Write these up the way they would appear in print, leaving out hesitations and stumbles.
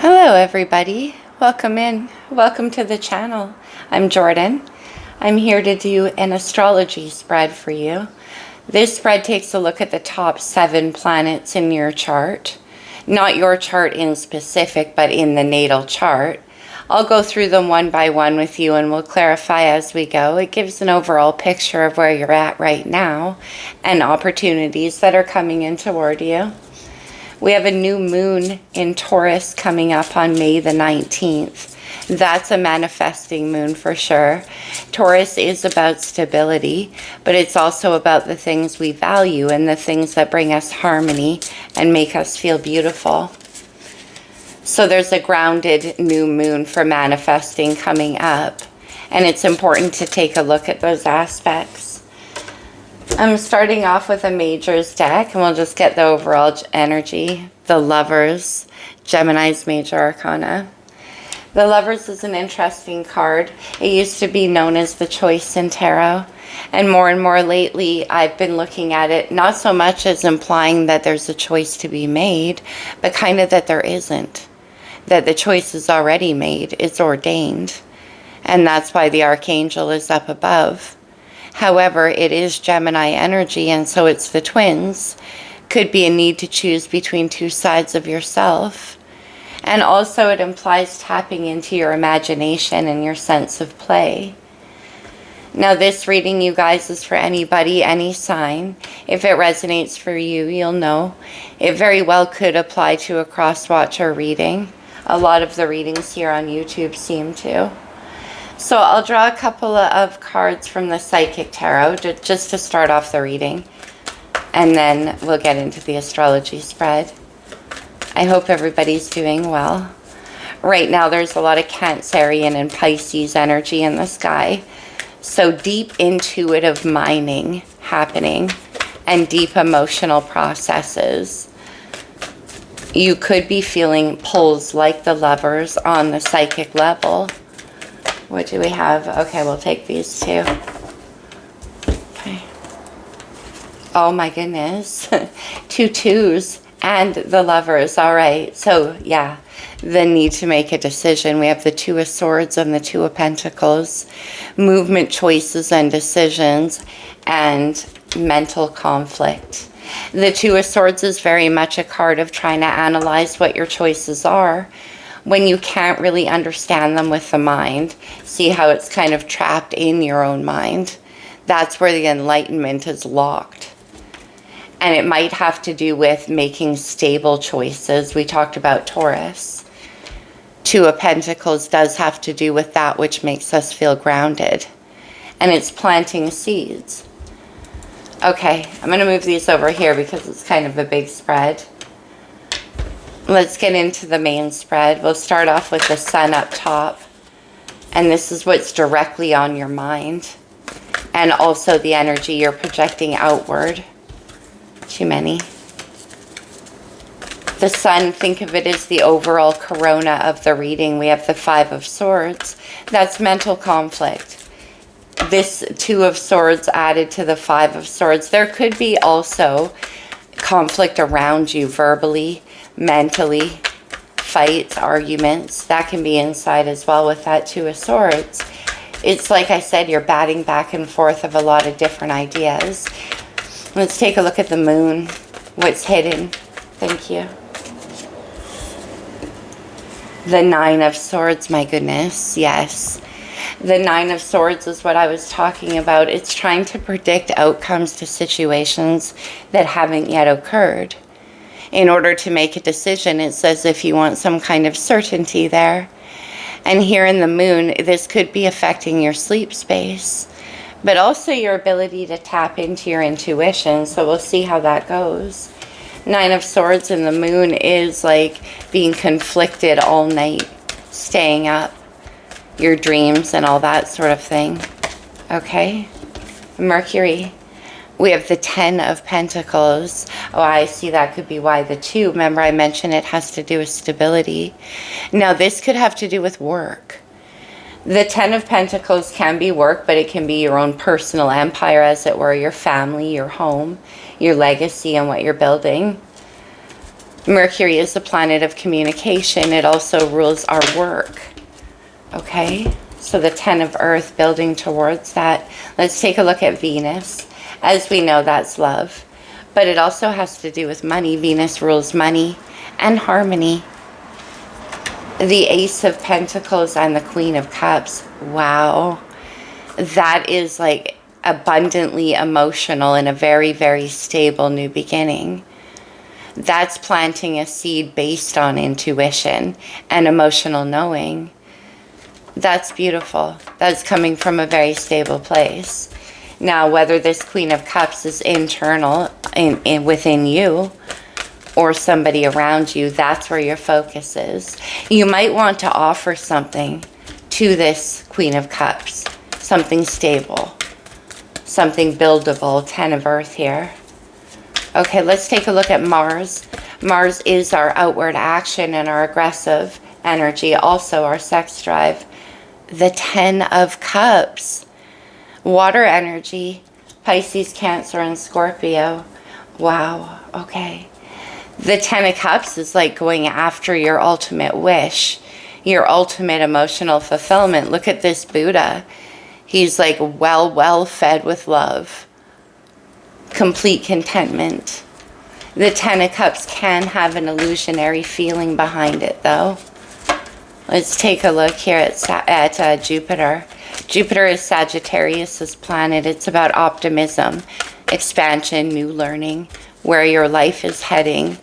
Hello everybody, welcome in, welcome to the channel. I'm Jordan. I'm here to do an astrology spread for you. This spread takes a look at the top 7 planets in your chart. Not your chart in specific, but in the natal chart. I'll go through them one by one with you and we'll clarify as we go. It gives an overall picture of where you're at right now and opportunities that are coming in toward you. We have a new moon in Taurus coming up on May the 19th. That's a manifesting moon for sure. Taurus is about stability, but it's also about the things we value and the things that bring us harmony and make us feel beautiful. So there's a grounded new moon for manifesting coming up, and it's important to take a look at those aspects. I'm starting off with a majors deck, and we'll just get the overall energy. The Lovers, Gemini's major arcana. The Lovers is an interesting card. It used to be known as the Choice in Tarot, and more lately I've been looking at it not so much as implying that there's a choice to be made, but kind of that there isn't. That the choice is already made, it's ordained, and that's why the Archangel is up above. However, it is Gemini energy, and so it's the twins. Could be a need to choose between two sides of yourself. And also it implies tapping into your imagination and your sense of play. Now this reading, you guys, is for anybody, any sign. If it resonates for you, you'll know. It very well could apply to a cross-watcher reading. A lot of the readings here on YouTube seem to. So I'll draw a couple of cards from the Psychic Tarot just to start off the reading. And then we'll get into the astrology spread. I hope everybody's doing well. Right now there's a lot of Cancerian and Pisces energy in the sky. So deep intuitive mining happening and deep emotional processes. You could be feeling pulls like the Lovers on the psychic level. What do we have? Okay, we'll take these two. Okay. Oh my goodness. 2 2s and the Lovers. All right. So yeah, the need to make a decision. We have the 2 of Swords and the 2 of Pentacles. Movement, choices, and decisions, and mental conflict. The 2 of Swords is very much a card of trying to analyze what your choices are when you can't really understand them with the mind. See how it's kind of trapped in your own mind. That's where the enlightenment is locked. And it might have to do with making stable choices. We talked about Taurus. 2 of Pentacles does have to do with that which makes us feel grounded. And it's planting seeds. Okay, I'm going to move these over here because it's kind of a big spread. Let's get into the main spread. We'll start off with the Sun up top. And this is what's directly on your mind. And also the energy you're projecting outward. Too many. The Sun, think of it as the overall corona of the reading. We have the 5 of Swords. That's mental conflict. This 2 of Swords added to the 5 of Swords. There could be also conflict around you verbally, mentally, fights, arguments. That can be inside as well with that 2 of Swords. It's like I said, you're batting back and forth of a lot of different ideas. Let's take a look at the moon. What's hidden? Thank you. The 9 of Swords, my goodness, yes. The 9 of Swords is what I was talking about. It's trying to predict outcomes to situations that haven't yet occurred. In order to make a decision, it's as if you want some kind of certainty there. And here in the moon, this could be affecting your sleep space, but also your ability to tap into your intuition. So we'll see how that goes. 9 of Swords in the moon is like being conflicted all night, staying up, your dreams and all that sort of thing. Okay, Mercury. We have the 10 of Pentacles. Oh, I see, that could be why the 2. Remember I mentioned it has to do with stability. Now this could have to do with work. The 10 of Pentacles can be work, but it can be your own personal empire, as it were, your family, your home, your legacy, and what you're building. Mercury is the planet of communication. It also rules our work. Okay, so the 10 of Earth building towards that. Let's take a look at Venus. As we know, that's love. But it also has to do with money. Venus rules money and harmony. The Ace of Pentacles and the Queen of Cups. Wow. That is like abundantly emotional and a very, very stable new beginning. That's planting a seed based on intuition and emotional knowing. That's beautiful. That's coming from a very stable place. Now, whether this Queen of Cups is internal within you or somebody around you, that's where your focus is. You might want to offer something to this Queen of Cups, something stable, something buildable. 10 of Earth here. Okay, let's take a look at Mars. Mars is our outward action and our aggressive energy, also our sex drive. The 10 of Cups, water energy, Pisces, Cancer, and Scorpio. Wow, okay. The 10 of Cups is like going after your ultimate wish, your ultimate emotional fulfillment. Look at this Buddha. He's like well fed with love. Complete contentment. The 10 of Cups can have an illusionary feeling behind it, though. Let's take a look here at Jupiter. Jupiter is Sagittarius's planet. It's about optimism, expansion, new learning, where your life is heading.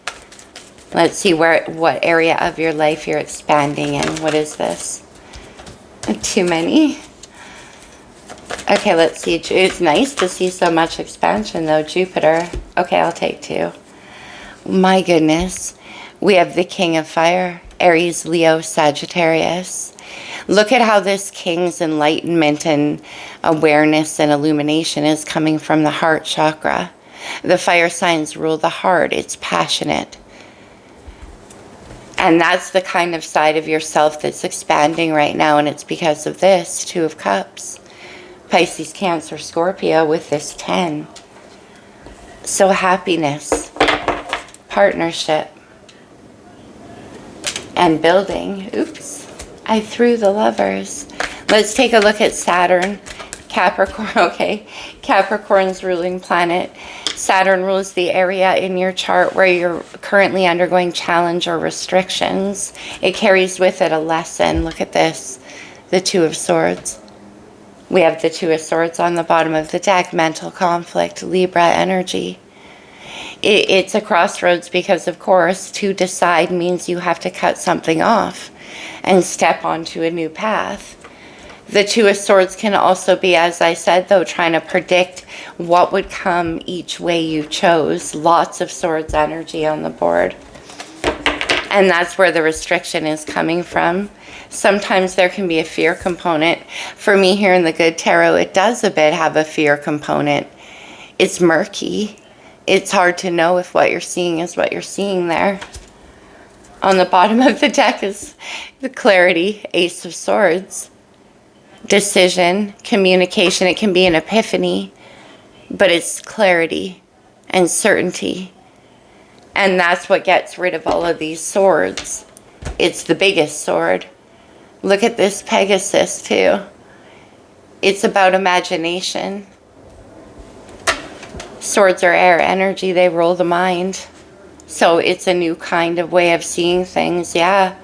Let's see what area of your life you're expanding in. What is this? Too many. Okay, let's see. It's nice to see so much expansion, though. Jupiter. Okay, I'll take 2. My goodness. We have the King of Fire, Aries, Leo, Sagittarius. Look at how this King's enlightenment and awareness and illumination is coming from the heart chakra. The fire signs rule the heart. It's passionate. And that's the kind of side of yourself that's expanding right now, and it's because of this 2 of Cups. Pisces, Cancer, Scorpio with this 10. So happiness, partnership, and building. Oops, I threw the Lovers. Let's take a look at Saturn, Capricorn. Okay, Capricorn's ruling planet. Saturn rules the area in your chart where you're currently undergoing challenge or restrictions. It carries with it a lesson. Look at this, the 2 of Swords. We have the 2 of Swords on the bottom of the deck, mental conflict, Libra energy. It's a crossroads because, of course, to decide means you have to cut something off and step onto a new path. The 2 of Swords can also be, as I said, though, trying to predict what would come each way you chose. Lots of Swords energy on the board. And that's where the restriction is coming from. Sometimes there can be a fear component. For me here in the Good Tarot, it does a bit have a fear component. It's murky. It's hard to know if what you're seeing is what you're seeing there. On the bottom of the deck is the clarity, Ace of Swords. Decision, communication. It can be an epiphany, but it's clarity and certainty. And that's what gets rid of all of these swords. It's the biggest sword. Look at this Pegasus too. It's about imagination. Swords are air energy. They roll the mind. So it's a new kind of way of seeing things. Yeah.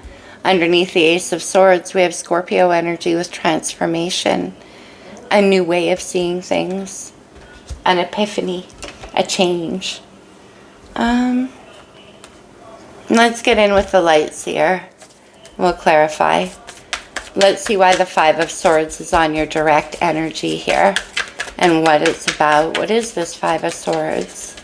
Underneath the Ace of Swords, we have Scorpio energy with transformation. A new way of seeing things. An epiphany. A change. Let's get in with the lights here. We'll clarify. Let's see why the 5 of Swords is on your direct energy here and what it's about. What is this 5 of Swords?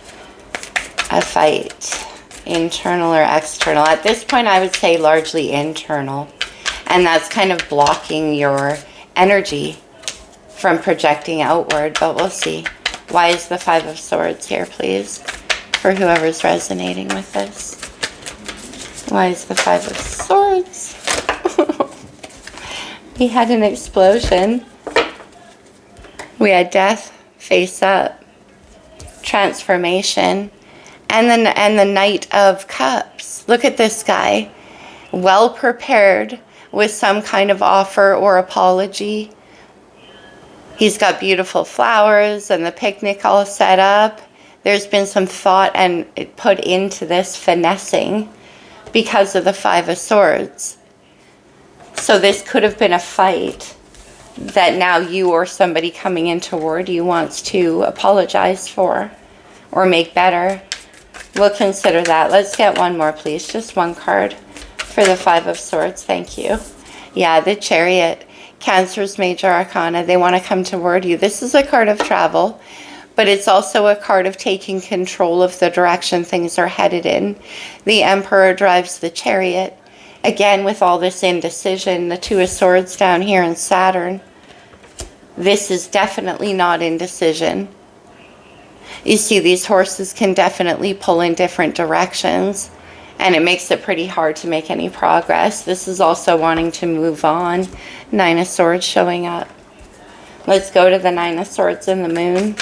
A fight. Internal or external? At this point, I would say largely internal. And that's kind of blocking your energy from projecting outward, but we'll see. Why is the 5 of Swords here, please? For whoever's resonating with this. Why is the 5 of Swords? We had an explosion. We had death, face up, transformation, and the Knight of Cups. Look at this guy. Well prepared with some kind of offer or apology. He's got beautiful flowers and the picnic all set up. There's been some thought and put into this finessing because of the Five of Swords. So this could have been a fight that now you or somebody coming in toward you wants to apologize for or make better. We'll consider that. Let's get one more, please. Just one card for the Five of Swords. Thank you. Yeah, the Chariot. Cancer's major arcana. They want to come toward you. This is a card of travel, but it's also a card of taking control of the direction things are headed in. The Emperor drives the Chariot. Again, with all this indecision, the Two of Swords down here in Saturn. This is definitely not indecision. You see, these horses can definitely pull in different directions, and it makes it pretty hard to make any progress. This is also wanting to move on. Nine of Swords showing up. Let's go to the Nine of Swords in the moon.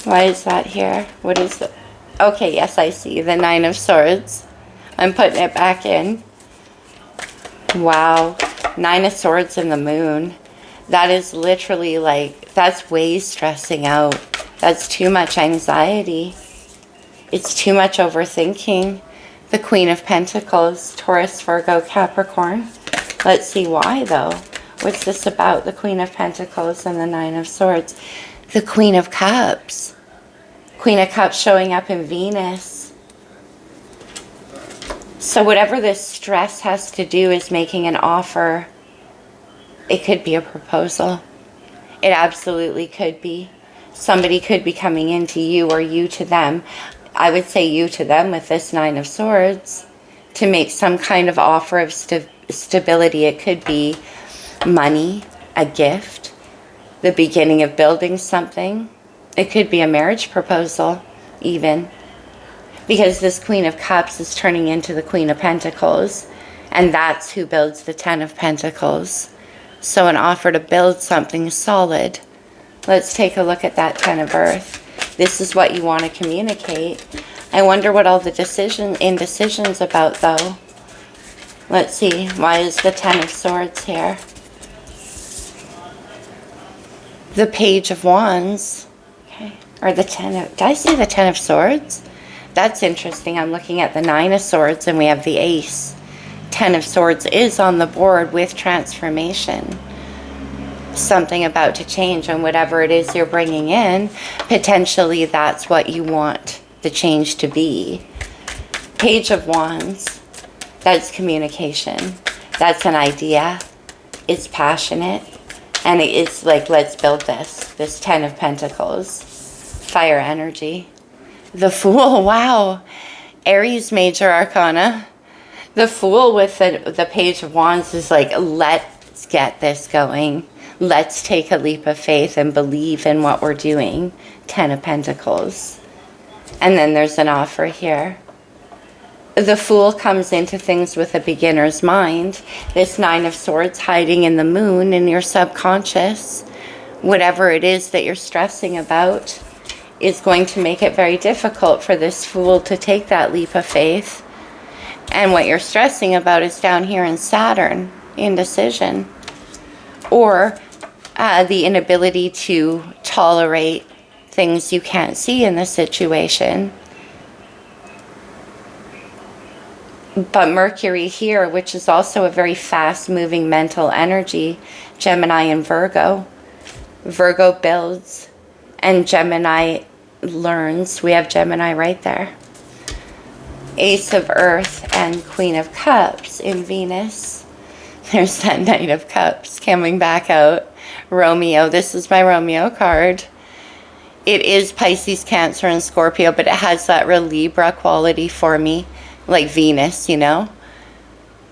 Why is that here? What is it? Okay, yes, I see. The Nine of Swords. I'm putting it back in. Wow. Nine of Swords in the moon. That is literally like, that's way stressing out. That's too much anxiety. It's too much overthinking. The Queen of Pentacles, Taurus, Virgo, Capricorn. Let's see why, though. What's this about? The Queen of Pentacles and the Nine of Swords. The Queen of Cups. Queen of Cups showing up in Venus. So whatever this stress has to do is making an offer. It could be a proposal. It absolutely could be. Somebody could be coming into you or you to them. I would say you to them with this Nine of Swords to make some kind of offer of stability. It could be money, a gift, the beginning of building something. It could be a marriage proposal even, because this Queen of Cups is turning into the Queen of Pentacles, and that's who builds the Ten of Pentacles. So an offer to build something solid. Let's take a look at that Ten of Earth. This is what you want to communicate. I wonder what all the indecision's about, though. Let's see. Why is the Ten of Swords here? The Page of Wands. Okay. Or the Ten of... Did I say the Ten of Swords? That's interesting. I'm looking at the Nine of Swords and we have the Ace. Ten of Swords is on the board with transformation. Something about to change, and whatever it is you're bringing in, potentially that's what you want the change to be. Page of Wands, that's communication. That's an idea. It's passionate, and it's like, let's build this Ten of Pentacles. Fire energy. The Fool, wow. Aries major arcana. The Fool with the Page of Wands is like, let's get this going. Let's take a leap of faith and believe in what we're doing. Ten of Pentacles. And then there's an offer here. The Fool comes into things with a beginner's mind. This Nine of Swords hiding in the moon in your subconscious. Whatever it is that you're stressing about is going to make it very difficult for this Fool to take that leap of faith. And what you're stressing about is down here in Saturn, indecision. Or the inability to tolerate things you can't see in the situation. But Mercury here, which is also a very fast-moving mental energy, Gemini and Virgo. Virgo builds and Gemini learns. We have Gemini right there. Ace of Earth and Queen of Cups in Venus. There's that Knight of Cups coming back out. Romeo. This is my Romeo card. It is Pisces, Cancer, and Scorpio, but it has that real Libra quality for me. Like Venus, you know?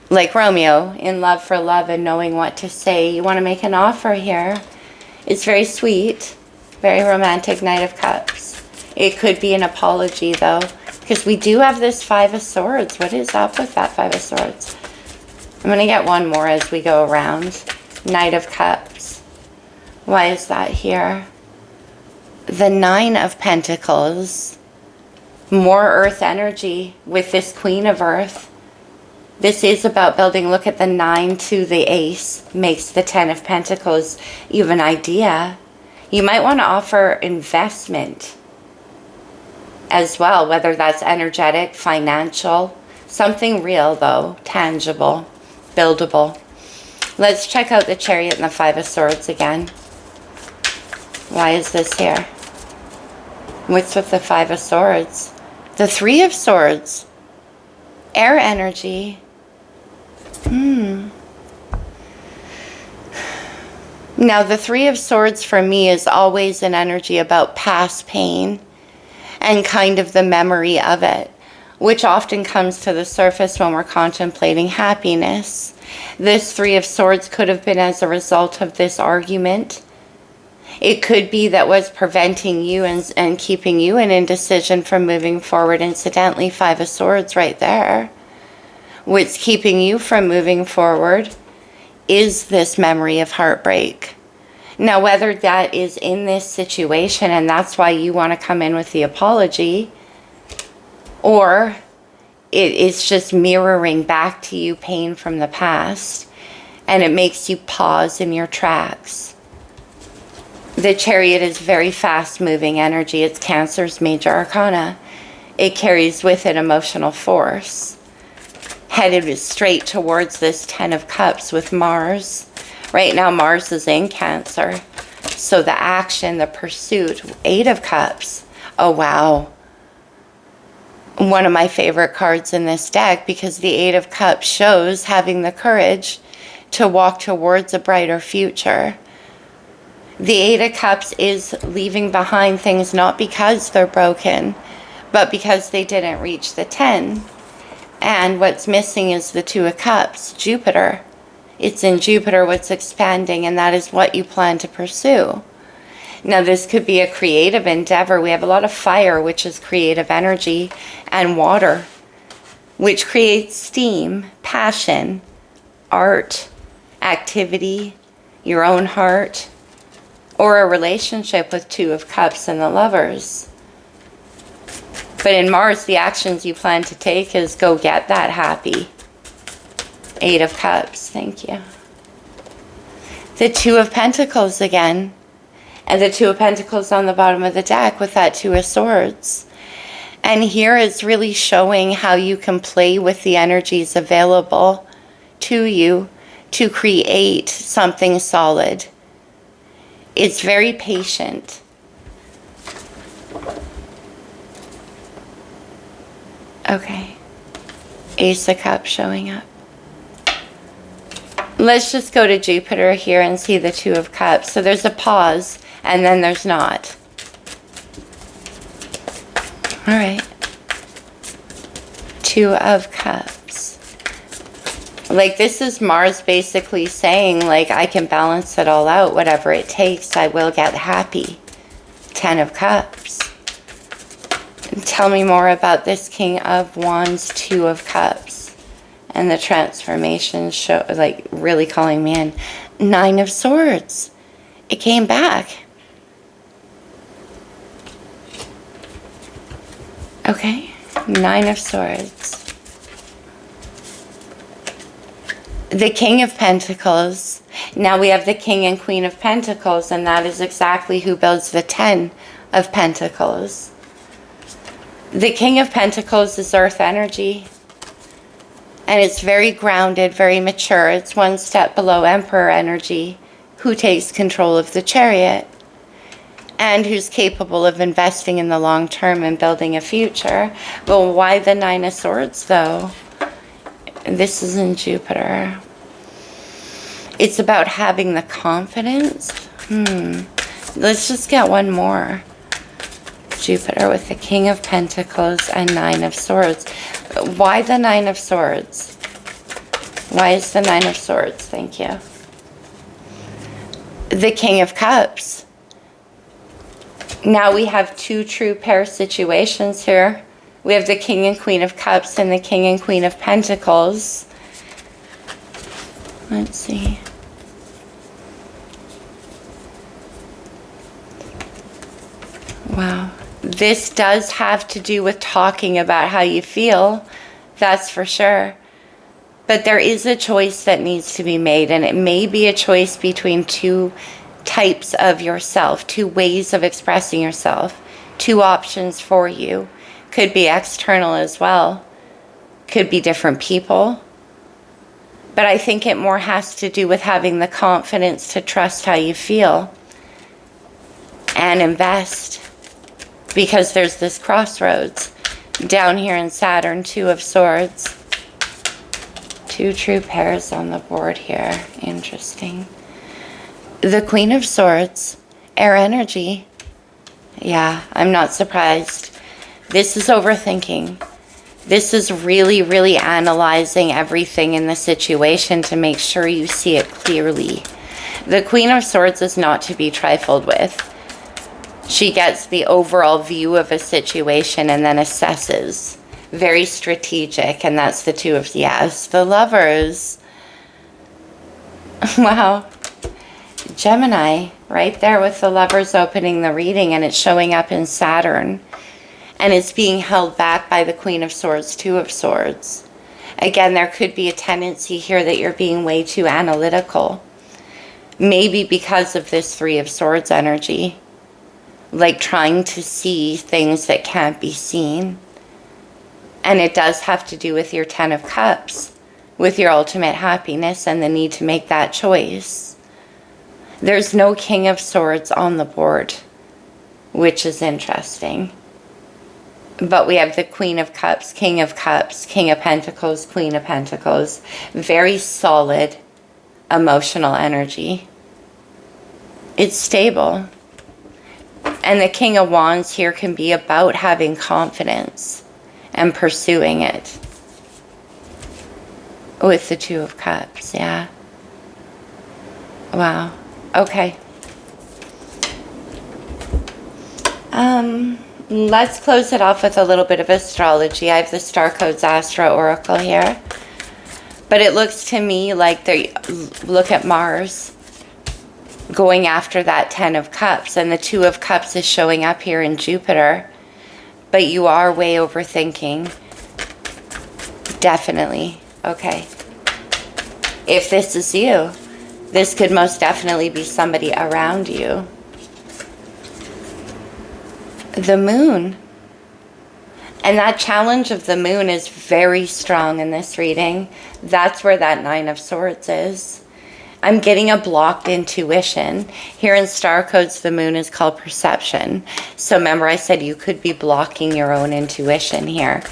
Like Romeo, in love for love and knowing what to say. You want to make an offer here. It's very sweet. Very romantic Knight of Cups. It could be an apology, though. Because we do have this Five of Swords. What is up with that Five of Swords? I'm going to get one more as we go around. Knight of Cups. Why is that here? The Nine of Pentacles. More earth energy with this Queen of Earth. This is about building. Look at the 9 to the ace. Makes the 10 of Pentacles. You have an idea. You might want to offer investment as well, whether that's energetic, financial. Something real though, tangible, buildable. Let's check out the Chariot and the 5 of Swords again. Why is this here? What's with the 5 of Swords? The 3 of Swords. Air energy. Now the 3 of Swords for me is always an energy about past pain and kind of the memory of it, which often comes to the surface when we're contemplating happiness. This 3 of Swords could have been as a result of this argument. It could be that was preventing you and keeping you in indecision from moving forward. Incidentally, 5 of Swords right there. What's keeping you from moving forward is this memory of heartbreak. Now, whether that is in this situation and that's why you want to come in with the apology, or it is just mirroring back to you pain from the past and it makes you pause in your tracks. The Chariot is very fast-moving energy. It's Cancer's major arcana. It carries with it emotional force. Headed straight towards this 10 of Cups with Mars. Right now, Mars is in Cancer. So the action, the pursuit, 8 of Cups. Oh, wow. One of my favorite cards in this deck, because the 8 of Cups shows having the courage to walk towards a brighter future. The 8 of Cups is leaving behind things not because they're broken, but because they didn't reach the 10. And what's missing is the 2 of Cups, Jupiter. It's in Jupiter what's expanding, and that is what you plan to pursue. Now, this could be a creative endeavor. We have a lot of fire, which is creative energy, and water, which creates steam, passion, art, activity, your own heart, or a relationship with 2 of Cups and the Lovers. But in Mars, the actions you plan to take is go get that happy. 8 of Cups, thank you. The 2 of Pentacles again. And the 2 of Pentacles on the bottom of the deck with that 2 of Swords. And here it's really showing how you can play with the energies available to you to create something solid. It's very patient. Okay. Ace of Cups showing up. Let's just go to Jupiter here and see the 2 of Cups. So there's a pause and then there's not. All right. 2 of Cups. Like, this is Mars basically saying, like, I can balance it all out. Whatever it takes, I will get happy. 10 of Cups. And tell me more about this King of Wands, 2 of Cups. And the transformation show, like, really calling me in. 9 of Swords. It came back. Okay. 9 of Swords. The King of Pentacles. Now we have the King and Queen of Pentacles, and that is exactly who builds the 10 of Pentacles. The King of Pentacles is earth energy, and it's very grounded, very mature. It's one step below Emperor energy, who takes control of the Chariot and who's capable of investing in the long term and building a future. But why the 9 of Swords though? This is in Jupiter. It's about having the confidence. Let's just get one more. Jupiter with the King of Pentacles and 9 of Swords. Why the 9 of Swords? Why is the 9 of Swords? Thank you. The King of Cups. Now we have 2 true pair situations here. We have the King and Queen of Cups and the King and Queen of Pentacles. Let's see. Wow. This does have to do with talking about how you feel, that's for sure. But there is a choice that needs to be made, and it may be a choice between two types of yourself, two ways of expressing yourself, two options for you. Could be external as well, could be different people. But I think it more has to do with having the confidence to trust how you feel and invest. Because there's this crossroads down here in Saturn, 2 of Swords. 2 true pairs on the board here. Interesting. The Queen of Swords, air energy. Yeah, I'm not surprised. This is overthinking. This is really, really analyzing everything in the situation to make sure you see it clearly. The Queen of Swords is not to be trifled with. She gets the overall view of a situation and then assesses. Very strategic, and that's the 2 of, yes, the Lovers. Wow. Gemini, right there with the Lovers opening the reading, and it's showing up in Saturn. And it's being held back by the Queen of Swords, 2 of Swords. Again, there could be a tendency here that you're being way too analytical. Maybe because of this 3 of Swords energy. Like trying to see things that can't be seen. And it does have to do with your 10 of Cups, with your ultimate happiness and the need to make that choice. There's no King of Swords on the board, which is interesting. But we have the Queen of Cups, King of Cups, King of Pentacles, Queen of Pentacles. Very solid emotional energy. It's stable. And the King of Wands here can be about having confidence and pursuing it. With the 2 of Cups, yeah. Wow. Okay. Let's close it off with a little bit of astrology. I have the Star Codes Astro Oracle here. But it looks to me like look at Mars going after that 10 of Cups, and the 2 of Cups is showing up here in Jupiter. But you are way overthinking. Definitely. Okay. If this is you, this could most definitely be somebody around you. The Moon. And that challenge of the Moon is very strong in this reading. That's where that 9 of Swords is. I'm getting a blocked intuition. Here in Star Codes, the Moon is called perception. So remember I said you could be blocking your own intuition here.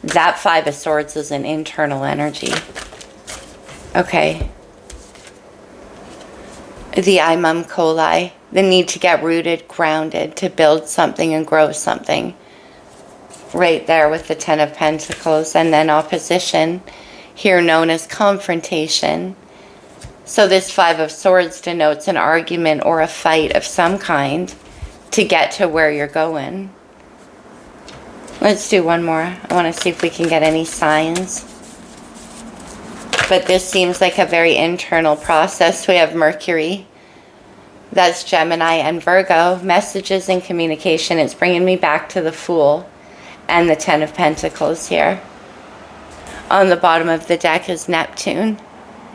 That 5 of Swords is an internal energy. Okay. The Imam Coli. The need to get rooted, grounded, to build something and grow something. Right there with the 10 of Pentacles. And then opposition, here known as confrontation. So this 5 of Swords denotes an argument or a fight of some kind to get to where you're going. Let's do one more. I want to see if we can get any signs. But this seems like a very internal process. We have Mercury. That's Gemini and Virgo. Messages and communication. It's bringing me back to the Fool and the 10 of Pentacles here. On the bottom of the deck is Neptune.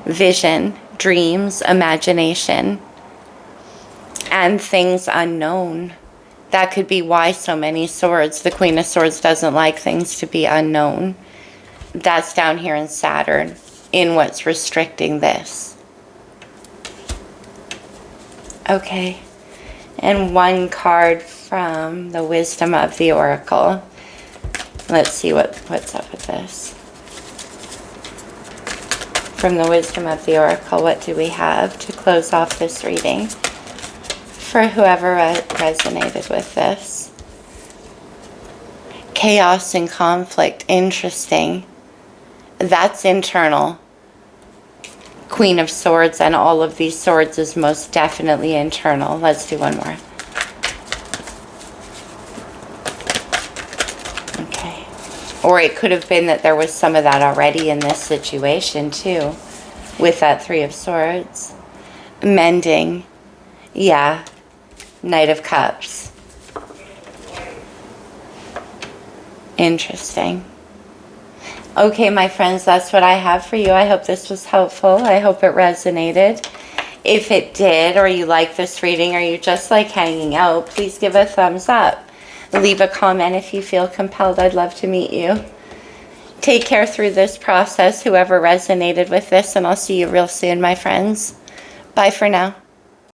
Vision. Dreams, imagination, and things unknown. That could be why so many swords. The Queen of Swords doesn't like things to be unknown. That's down here in Saturn, in what's restricting this. Okay. And one card from the Wisdom of the Oracle. Let's see what's up with this. From the Wisdom of the Oracle, what do we have to close off this reading? For whoever resonated with this. Chaos and conflict. Interesting. That's internal. Queen of Swords and all of these swords is most definitely internal. Let's do one more. Okay. Or it could have been that there was some of that already in this situation too, with that 3 of Swords. Mending. Yeah. Knight of Cups. Interesting. Okay, my friends, that's what I have for you. I hope this was helpful. I hope it resonated. If it did, or you like this reading, or you just like hanging out, please give a thumbs up. Leave a comment if you feel compelled. I'd love to meet you. Take care through this process, whoever resonated with this, and I'll see you real soon, my friends. Bye for now.